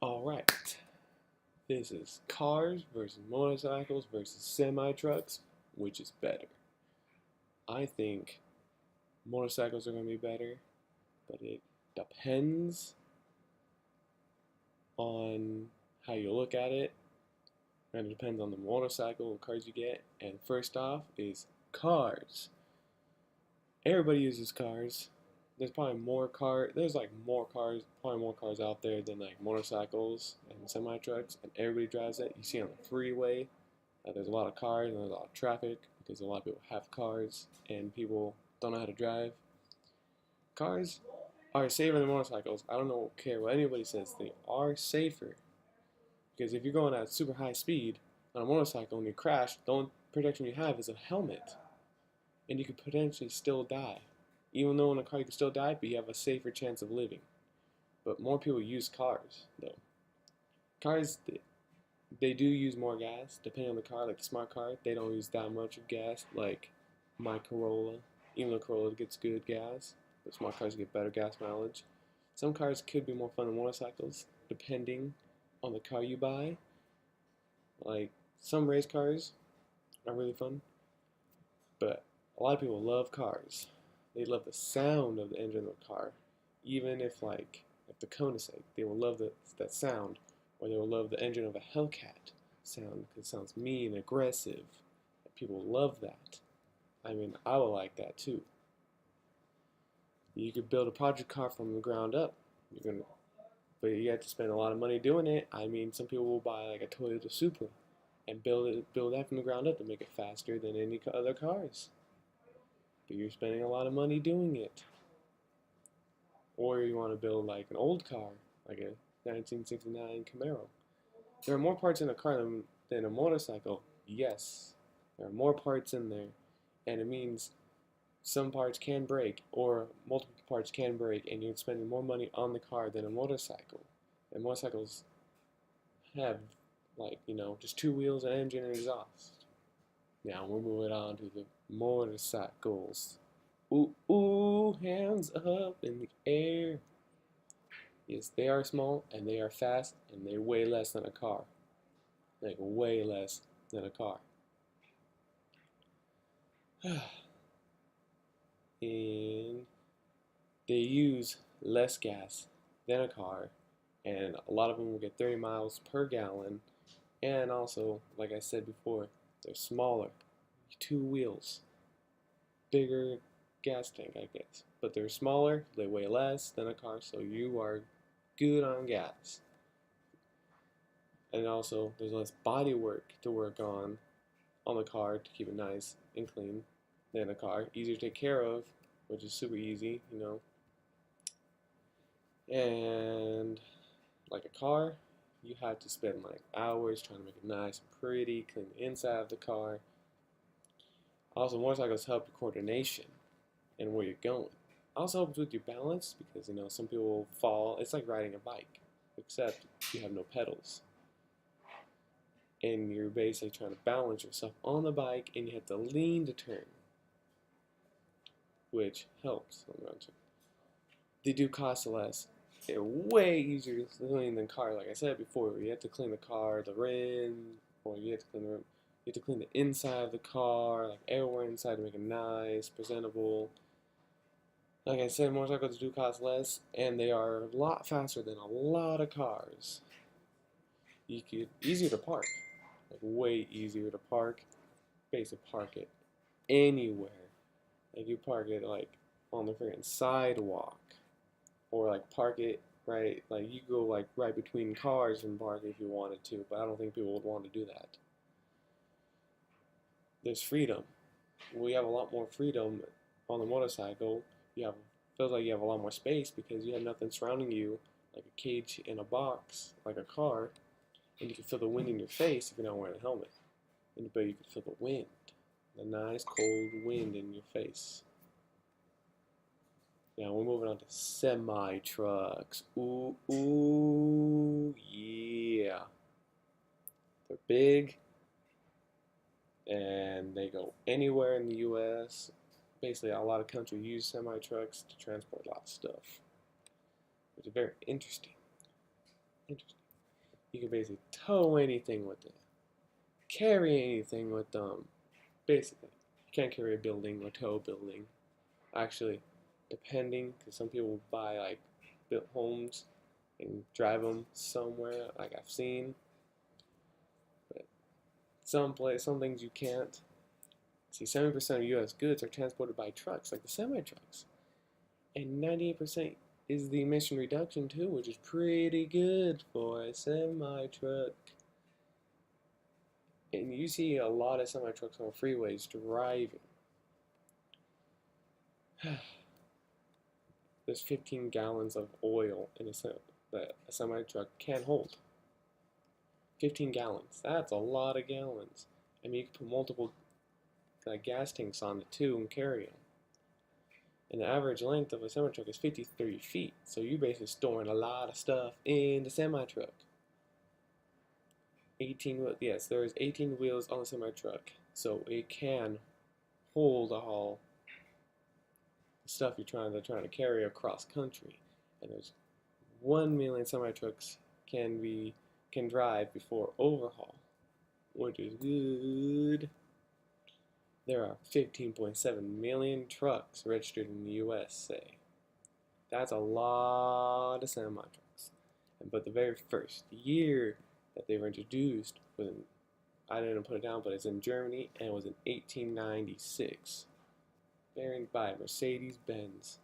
Alright, this is cars versus motorcycles versus semi-trucks. Which is better? I think motorcycles are going to be better, but it depends on how you look at it, and it depends on the motorcycle or cars you get. And first off is cars. Everybody uses cars. There's like more cars, probably more cars out there than like motorcycles and semi trucks, and everybody drives it. You see on the freeway, there's a lot of cars and there's a lot of traffic because a lot of people have cars and people don't know how to drive. Cars are safer than motorcycles. I don't care what anybody says, they are safer because if you're going at super high speed on a motorcycle and you crash, the only protection you have is a helmet, and you could potentially still die. Even though in a car you can still die, but you have a safer chance of living. But more people use cars, though. Cars, they do use more gas, depending on the car. Like the smart car, they don't use that much of gas, like my Corolla. Even though Corolla gets good gas, but smart cars get better gas mileage. Some cars could be more fun than motorcycles, depending on the car you buy. Like, some race cars are really fun, but a lot of people love cars. They love the sound of the engine of the car, even if the Koenigsegg, they will love that sound, or they will love the engine of a Hellcat sound because it sounds mean, aggressive. People love that. I mean, I would like that too. You could build a project car from the ground up. But you have to spend a lot of money doing it. I mean, some people will buy like a Toyota Supra and build that from the ground up to make it faster than any other cars. But you're spending a lot of money doing it. Or you want to build like an old car, like a 1969 Camaro. There are more parts in a car than a motorcycle. Yes, there are more parts in there, and it means some parts can break, or multiple parts can break, and you're spending more money on the car than a motorcycle. And motorcycles have, just two wheels, an engine, and exhaust. Now we're moving on to the motorcycles. Ooh, ooh, hands up in the air. Yes, they are small, and they are fast, and they weigh less than a car. Like, way less than a car. And they use less gas than a car, and a lot of them will get 30 miles per gallon. And also, like I said before, they're smaller. Two wheels. Bigger gas tank, I guess. But they're smaller, they weigh less than a car, so you are good on gas. And also, there's less body work to work on the car to keep it nice and clean than a car. Easier to take care of, which is super easy, And like a car, you have to spend like hours trying to make it nice and pretty, clean the inside of the car. Also, motorcycles help your coordination and where you're going. Also helps with your balance because some people will fall. It's like riding a bike, except you have no pedals, and you're basically trying to balance yourself on the bike, and you have to lean to turn, which helps. They do cost less. They're way easier to clean than car. Like I said before, you have to clean the car, the rim, or you have to clean the inside of the car, like everywhere inside to make it nice, presentable. Like I said, motorcycles do cost less, and they are a lot faster than a lot of cars. Easier to park, like way easier to park. Basically, park it anywhere. Like you park it like on the freaking sidewalk, or like park it right, like you go like right between cars and park if you wanted to. But I don't think people would want to do that. There's freedom. We have a lot more freedom on the motorcycle. Feels like you have a lot more space because you have nothing surrounding you, like a cage in a box, like a car, and you can feel the wind in your face if you're not wearing a helmet. But you can feel the wind, the nice cold wind in your face. Now we're moving on to semi-trucks. Ooh, ooh, yeah. They're big, and they go anywhere in the U.S. Basically, a lot of countries use semi-trucks to transport a lot of stuff, which is very interesting. You can basically tow anything with it, carry anything with them. Basically, you can't carry a building or tow a building. Actually, depending, because some people buy like built homes and drive them somewhere, like I've seen. But some things you can't. See, 70% of U.S. goods are transported by trucks, like the semi-trucks, and 98% is the emission reduction too, which is pretty good for a semi-truck. And you see a lot of semi-trucks on freeways driving. There's 15 gallons of oil in that a semi-truck can hold. 15 gallons. That's a lot of gallons. I mean, you can put multiple gas tanks on it too and carry them. And the average length of a semi-truck is 53 feet. So you're basically storing a lot of stuff in the semi-truck. 18, yes, there is 18 wheels on the semi-truck. So it can hold all the stuff they're trying to carry across country. And there's 1 million semi-trucks can drive before overhaul, which is good. There are 15.7 million trucks registered in the USA. That's a lot of semi-trucks. But the very first year that they were introduced was in, I didn't put it down, but it's in Germany, and it was in 1896. By Mercedes-Benz.